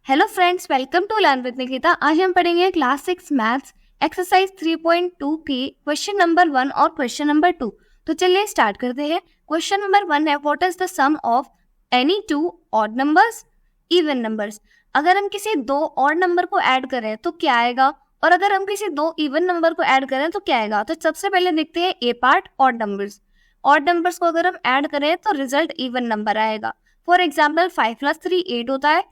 Hello friends, welcome to learn with Nikita. आज हम पढ़ेंगे क्लास 6 मैथ्स एक्सरसाइज 3.2 की क्वेश्चन नंबर 1 और क्वेश्चन नंबर 2। तो चलिए स्टार्ट करते हैं। क्वेश्चन नंबर 1 है, what is the sum of any two odd numbers even numbers. अगर हम किसी दो ऑड नंबर को ऐड करें तो क्या आएगा, और अगर हम किसी दो इवन नंबर को ऐड करें तो क्या आएगा। तो सबसे पहले देखते हैं A part, odd numbers. Odd numbers को अगर हम ऐड करें तो रिजल्ट इवन नंबर आएगा। फॉर एग्जाम्पल 5 + 3 8 होता है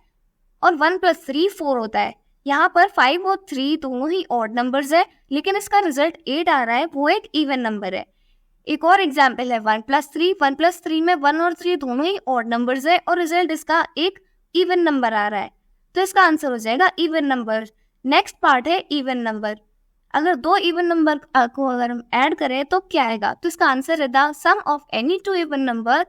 और 1 + 3 4 होता है। यहाँ पर 5 और 3 दोनों ही ऑड नंबर्स है, लेकिन इसका रिजल्ट 8 आ रहा है, वो एक इवन नंबर है। एक और एग्जाम्पल है 1 + 3। 1 + 3 में 1 और 3 दोनों ही ऑड नंबर्स है और रिजल्ट इसका एक इवन नंबर आ रहा है, तो इसका आंसर हो जाएगा इवन नंबर। नेक्स्ट पार्ट है इवन नंबर। अगर दो इवन नंबर को अगर हम ऐड करें तो क्या आएगा, तो इसका आंसर है the sum of any two even number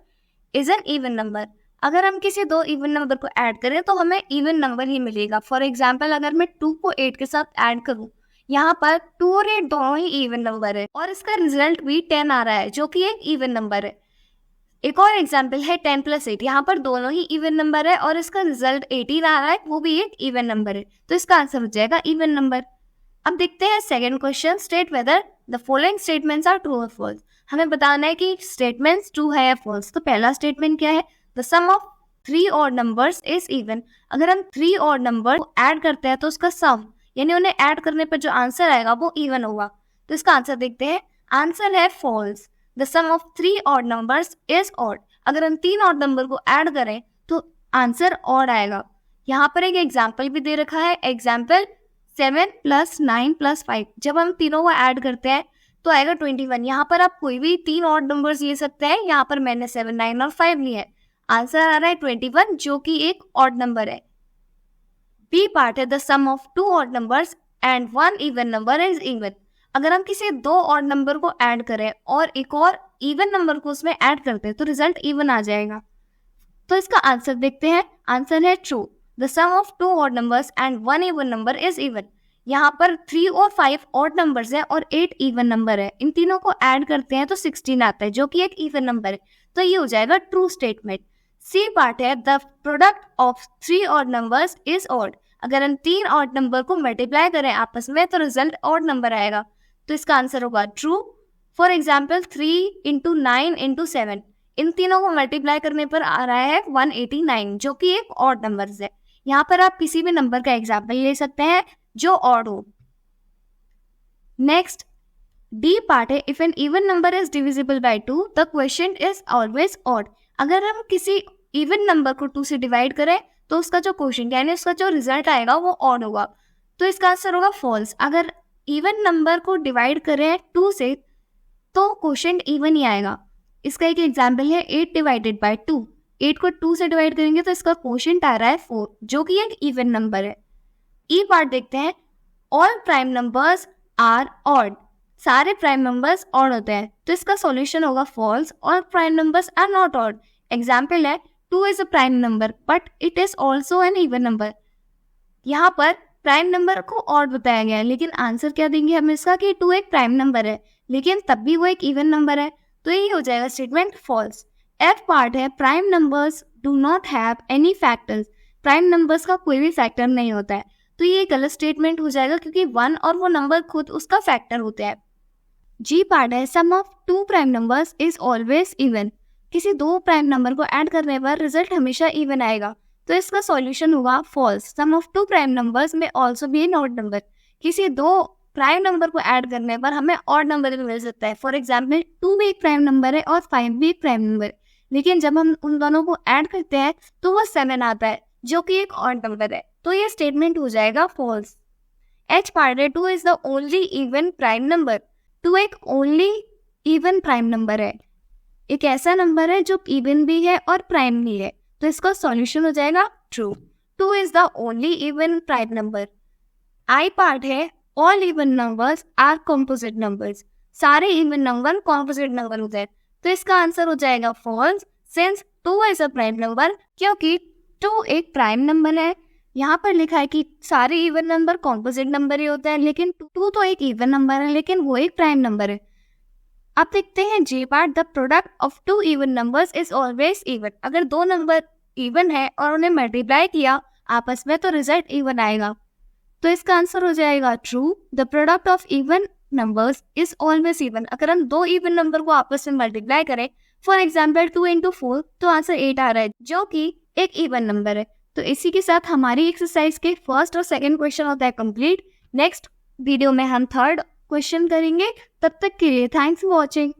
is an even number. अगर हम किसी दो इवन नंबर को ऐड करें तो हमें इवन नंबर ही मिलेगा। फॉर एग्जाम्पल अगर मैं 2 को 8 के साथ ऐड करूं, यहाँ पर 2 और 8 दोनों ही इवन नंबर है और इसका रिजल्ट भी 10 आ रहा है, जो कि एक इवन नंबर है। एक और एग्जाम्पल है 10 + 8। यहाँ पर दोनों ही इवन नंबर है और इसका रिजल्ट 18 आ रहा है, वो भी एक इवन नंबर है, तो इसका आंसर हो जाएगा इवन नंबर। अब देखते हैं second question, state whether the following statements are true और फॉल्स। हमें बताना है कि स्टेटमेंट्स ट्रू है या फॉल्स। तो पहला स्टेटमेंट क्या है, the sum of 3 odd numbers is even. अगर हम 3 ऑड नंबर को ऐड करते हैं तो उसका सम यानी उन्हें ऐड करने पर जो आंसर आएगा वो इवन होगा, तो इसका आंसर देखते हैं। आंसर है false. The sum of 3 odd numbers is odd. अगर हम 3 ऑड नंबर को ऐड करें तो आंसर ऑड आएगा। यहाँ पर एक एग्जाम्पल भी दे रखा है, एग्जाम्पल 7 + 9 + 5। जब हम तीनों को ऐड करते हैं तो आएगा 21। यहाँ पर आप कोई भी 3 ऑड नंबर्स ले सकते हैं, यहाँ पर मैंने 7, 9 और 5 लिए है, आंसर आ रहा है 21, जो कि एक ऑड नंबर है। बी पार्ट है, the sum of 2 odd numbers and 1 even number is even. अगर हम किसी 2 ऑड नंबर को ऐड करें और एक और इवन नंबर को उसमें ऐड करते हैं तो रिजल्ट इवन आ जाएगा, तो इसका आंसर देखते हैं। आंसर है true. The sum of 2 odd numbers and 1 even number is even. यहाँ पर 3 और 5 ऑड नंबर्स है और 8 इवन नंबर है। इन तीनों को ऐड करते हैं तो 16 आता है, जो कि एक इवन नंबर है, तो ये हो जाएगा ट्रू स्टेटमेंट। सी पार्ट है, the product of 3 odd numbers is odd. अगर हम 3 ऑड नंबर को मल्टीप्लाई करें आपस में तो रिजल्ट ऑड नंबर आएगा, तो इसका आंसर होगा ट्रू। फॉर एग्जाम्पल 3 × 9 × 7, इन तीनों को मल्टीप्लाई करने पर आ रहा है 189, जो कि एक ऑड नंबर है। यहाँ पर आप किसी भी नंबर का एग्जाम्पल ले सकते हैं जो ऑड हो। नेक्स्ट डी पार्ट है, if an even number is divisible by 2 the quotient is always odd. अगर हम किसी इवन नंबर को 2 से डिवाइड करें तो उसका जो क्वोशिएंट यानी उसका जो रिजल्ट आएगा वो ऑड होगा, तो इसका आंसर होगा फॉल्स। अगर इवन नंबर को डिवाइड करें 2 से तो क्वोशिएंट इवन ही आएगा। इसका एक एग्जाम्पल है 8 / 2। 8 को 2 से डिवाइड करेंगे तो इसका क्वोशिएंट आ रहा है 4, जो कि एक इवन नंबर है। ई पार्ट देखते हैं, all prime numbers are odd. सारे प्राइम नंबर्स ऑड होते हैं, तो इसका सॉल्यूशन होगा false. All prime numbers are not odd. Example है 2 is a prime number but it is also an even number. यहाँ पर प्राइम नंबर को ऑड बताया गया है, लेकिन आंसर क्या देंगे हम इसका कि 2 एक प्राइम नंबर है, लेकिन तब भी वो एक इवन नंबर है, तो ये हो जाएगा स्टेटमेंट फॉल्स। एफ पार्ट है, prime numbers do not have any factors. Prime numbers का कोई भी फैक्टर नहीं होता है, तो ये गलत स्टेटमेंट हो जाएगा क्योंकि 1 और वो नंबर खुद उसका फैक्टर होते हैं। जी पार्ट है, sum of 2 prime numbers is always even. किसी 2 प्राइम नंबर को ऐड करने पर रिजल्ट हमेशा इवन आएगा, तो इसका सॉल्यूशन होगा false. Sum of 2 prime numbers में also be an odd number. किसी 2 प्राइम नंबर को ऐड करने पर हमें ऑड नंबर भी मिल सकता है। फॉर एग्जाम्पल 2 भी एक प्राइम नंबर है और 5 भी एक प्राइम नंबर, लेकिन जब हम उन दोनों को ऐड करते हैं तो वो 7 आता है, जो कि एक ऑड नंबर है, तो ये स्टेटमेंट हो जाएगा फॉल्स। एच पार्ट है, 2 is the only even prime number. 2 एक ओनली इवन प्राइम नंबर है, एक ऐसा नंबर है जो इवन भी है और प्राइम भी है, तो इसका सॉल्यूशन हो जाएगा true. 2 is the only even prime number. I part है, all even numbers are composite numbers. सारे इवन नंबर कॉम्पोजिट नंबर होते हैं, तो इसका आंसर हो जाएगा false since 2 is a prime number, क्योंकि 2 एक प्राइम नंबर है। यहाँ पर लिखा है कि सारे इवन नंबर कॉम्पोजिट नंबर ही होते हैं, लेकिन 2 तो एक इवन नंबर है लेकिन वो एक प्राइम नंबर है। अब देखते हैं J part, the product of 2 even numbers is always even. अगर 2 नंबर इवन है और उन्हें मल्टीप्लाई किया आपस में, तो रिजल्ट इवन आएगा। तो इसका आंसर हो जाएगा true. The product of even numbers is always even. अगर हम दो इवन नंबर को आपस में मल्टीप्लाई करें, फॉर एग्जाम्पल 2 into 4, तो आंसर 8 आ रहा है, जो कि एक इवन नंबर है। तो इसी के साथ हमारी एक्सरसाइज के फर्स्ट और सेकंड क्वेश्चन होता है कंप्लीट। नेक्स्ट वीडियो में हम थर्ड क्वेश्चन करेंगे। तब तक के लिए थैंक्स फॉर वॉचिंग।